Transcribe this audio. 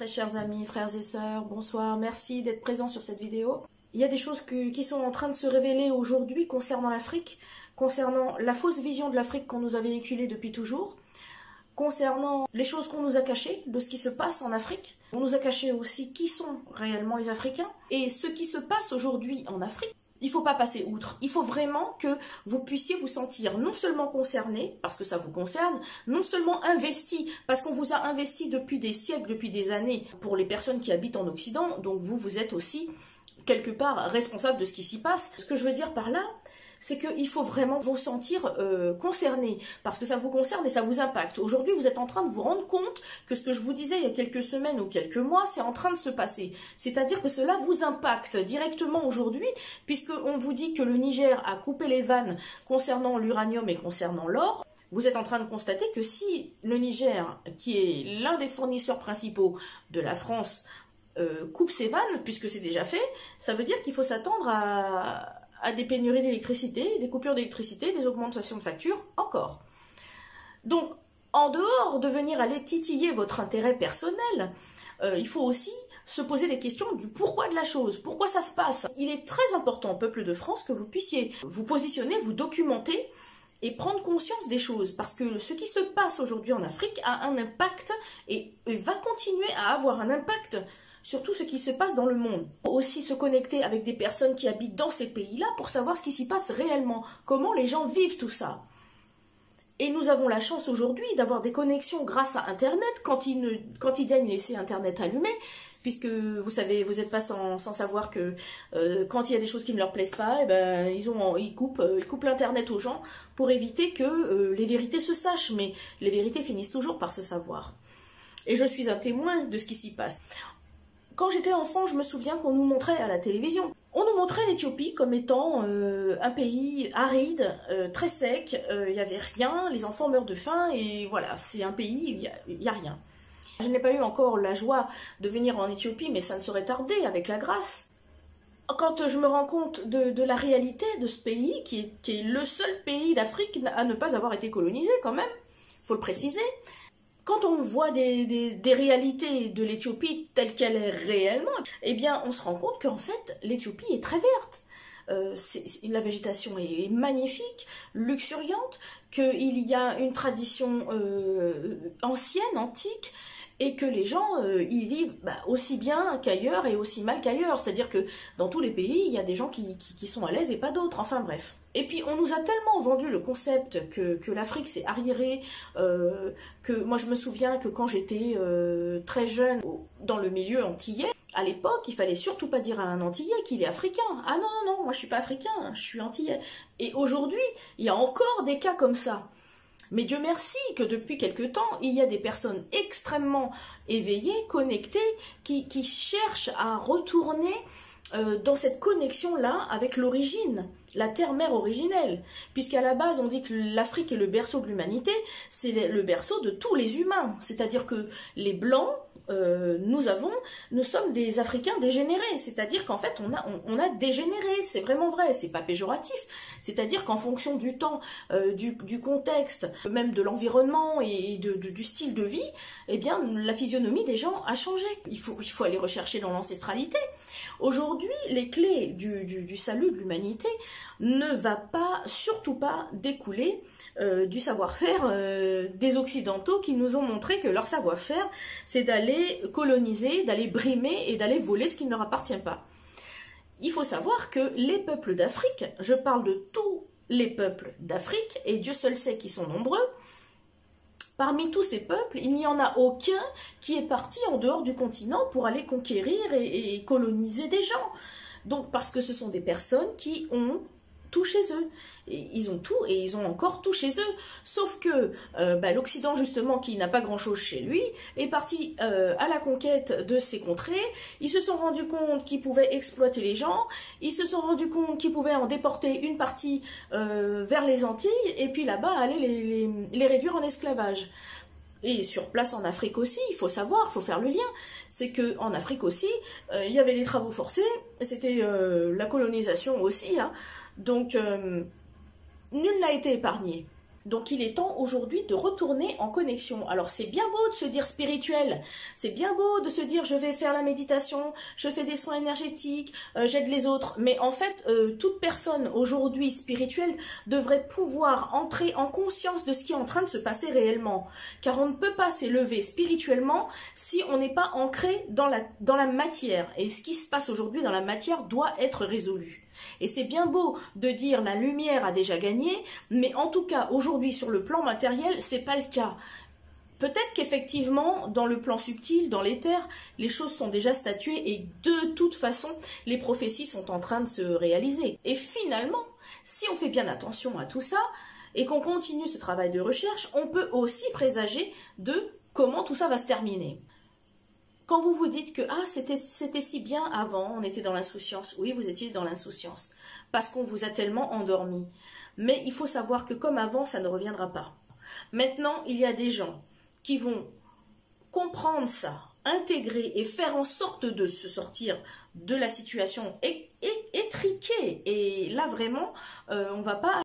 Très chers amis, frères et sœurs, bonsoir, merci d'être présents sur cette vidéo. Il y a des choses qui sont en train de se révéler aujourd'hui concernant l'Afrique, concernant la fausse vision de l'Afrique qu'on nous a véhiculée depuis toujours, concernant les choses qu'on nous a cachées de ce qui se passe en Afrique. On nous a caché aussi qui sont réellement les Africains et ce qui se passe aujourd'hui en Afrique. Il ne faut pas passer outre. Il faut vraiment que vous puissiez vous sentir non seulement concerné, parce que ça vous concerne, non seulement investi, parce qu'on vous a investi depuis des siècles, depuis des années, pour les personnes qui habitent en Occident, donc vous êtes aussi, quelque part, responsable de ce qui s'y passe. Ce que je veux dire par là, c'est qu'il faut vraiment vous sentir concerné, parce que ça vous concerne et ça vous impacte. Aujourd'hui, vous êtes en train de vous rendre compte que ce que je vous disais il y a quelques semaines ou quelques mois, c'est en train de se passer. C'est-à-dire que cela vous impacte directement aujourd'hui, puisqu'on vous dit que le Niger a coupé les vannes concernant l'uranium et concernant l'or. Vous êtes en train de constater que si le Niger, qui est l'un des fournisseurs principaux de la France, coupe ses vannes, puisque c'est déjà fait, ça veut dire qu'il faut s'attendre à des pénuries d'électricité, des coupures d'électricité, des augmentations de factures, encore. Donc, en dehors de venir aller titiller votre intérêt personnel, il faut aussi se poser les questions du pourquoi de la chose, pourquoi ça se passe. Il est très important, peuple de France, que vous puissiez vous positionner, vous documenter et prendre conscience des choses, parce que ce qui se passe aujourd'hui en Afrique a un impact et va continuer à avoir un impact sur tout ce qui se passe dans le monde. Aussi se connecter avec des personnes qui habitent dans ces pays-là pour savoir ce qui s'y passe réellement, comment les gens vivent tout ça. Et nous avons la chance aujourd'hui d'avoir des connexions grâce à Internet, quand ils daignent laisser Internet allumé, puisque vous savez, vous n'êtes pas sans savoir que quand il y a des choses qui ne leur plaisent pas, eh ben, ils coupent l'Internet aux gens pour éviter que les vérités se sachent, mais les vérités finissent toujours par se savoir. Et je suis un témoin de ce qui s'y passe. Quand j'étais enfant, je me souviens qu'on nous montrait à la télévision. On nous montrait l'Éthiopie comme étant un pays aride, très sec, il n'y avait rien, les enfants meurent de faim, et voilà, c'est un pays où il n'y a rien. Je n'ai pas eu encore la joie de venir en Éthiopie, mais ça ne saurait tarder, avec la grâce. Quand je me rends compte de la réalité de ce pays, qui est le seul pays d'Afrique à ne pas avoir été colonisé quand même, il faut le préciser. Quand on voit des réalités de l'Éthiopie telle qu'elle est réellement, eh bien on se rend compte qu'en fait l'Éthiopie est très verte. La végétation est magnifique, luxuriante, qu'il y a une tradition ancienne, antique, et que les gens y vivent aussi bien qu'ailleurs et aussi mal qu'ailleurs. C'est-à-dire que dans tous les pays, il y a des gens qui sont à l'aise et pas d'autres, enfin bref. Et puis on nous a tellement vendu le concept que l'Afrique s'est arriérée, que moi je me souviens que quand j'étais très jeune dans le milieu antillais, à l'époque il fallait surtout pas dire à un antillais qu'il est africain. Ah non, non, non, moi je suis pas africain, je suis antillais. Et aujourd'hui, il y a encore des cas comme ça. Mais Dieu merci que depuis quelque temps, il y a des personnes extrêmement éveillées, connectées, qui cherchent à retourner dans cette connexion-là avec l'origine, la terre-mère originelle. Puisqu'à la base, on dit que l'Afrique est le berceau de l'humanité, c'est le berceau de tous les humains. C'est-à-dire que les Blancs, nous sommes des Africains dégénérés, c'est-à-dire qu'en fait on a dégénéré, c'est vraiment vrai, c'est pas péjoratif, c'est-à-dire qu'en fonction du temps, du contexte, même de l'environnement et du style de vie, eh bien la physionomie des gens a changé. Il faut aller rechercher dans l'ancestralité. Aujourd'hui, les clés du salut de l'humanité ne va pas, surtout pas, découler du savoir-faire des Occidentaux qui nous ont montré que leur savoir-faire, c'est d'aller coloniser, d'aller brimer et d'aller voler ce qui ne leur appartient pas. Il faut savoir que les peuples d'Afrique, je parle de tous les peuples d'Afrique, et Dieu seul sait qu'ils sont nombreux, parmi tous ces peuples, il n'y en a aucun qui est parti en dehors du continent pour aller conquérir et coloniser des gens. Donc, parce que ce sont des personnes qui ont tout chez eux. Et ils ont tout et ils ont encore tout chez eux. Sauf que l'Occident, justement, qui n'a pas grand-chose chez lui, est parti à la conquête de ces contrées. Ils se sont rendus compte qu'ils pouvaient exploiter les gens. Ils se sont rendus compte qu'ils pouvaient en déporter une partie vers les Antilles et puis là-bas aller les réduire en esclavage. Et sur place en Afrique aussi, il faut savoir, il faut faire le lien, c'est qu'en Afrique aussi, il y avait les travaux forcés, c'était la colonisation aussi, hein. Donc nul n'a été épargné. Donc il est temps aujourd'hui de retourner en connexion. Alors c'est bien beau de se dire spirituel, c'est bien beau de se dire je vais faire la méditation, je fais des soins énergétiques, j'aide les autres. Mais en fait, toute personne aujourd'hui spirituelle devrait pouvoir entrer en conscience de ce qui est en train de se passer réellement. Car on ne peut pas s'élever spirituellement si on n'est pas ancré dans la matière. Et ce qui se passe aujourd'hui dans la matière doit être résolu. Et c'est bien beau de dire la lumière a déjà gagné, mais en tout cas aujourd'hui sur le plan matériel, c'est pas le cas. Peut-être qu'effectivement, dans le plan subtil, dans l'éther, les choses sont déjà statuées et de toute façon, les prophéties sont en train de se réaliser. Et finalement, si on fait bien attention à tout ça et qu'on continue ce travail de recherche, on peut aussi présager de comment tout ça va se terminer. Quand vous vous dites que ah, c'était si bien avant, on était dans l'insouciance, oui, vous étiez dans l'insouciance, parce qu'on vous a tellement endormi. Mais il faut savoir que comme avant, ça ne reviendra pas. Maintenant, il y a des gens qui vont comprendre ça, intégrer et faire en sorte de se sortir de la situation étriquée. Et là, vraiment, on ne va pas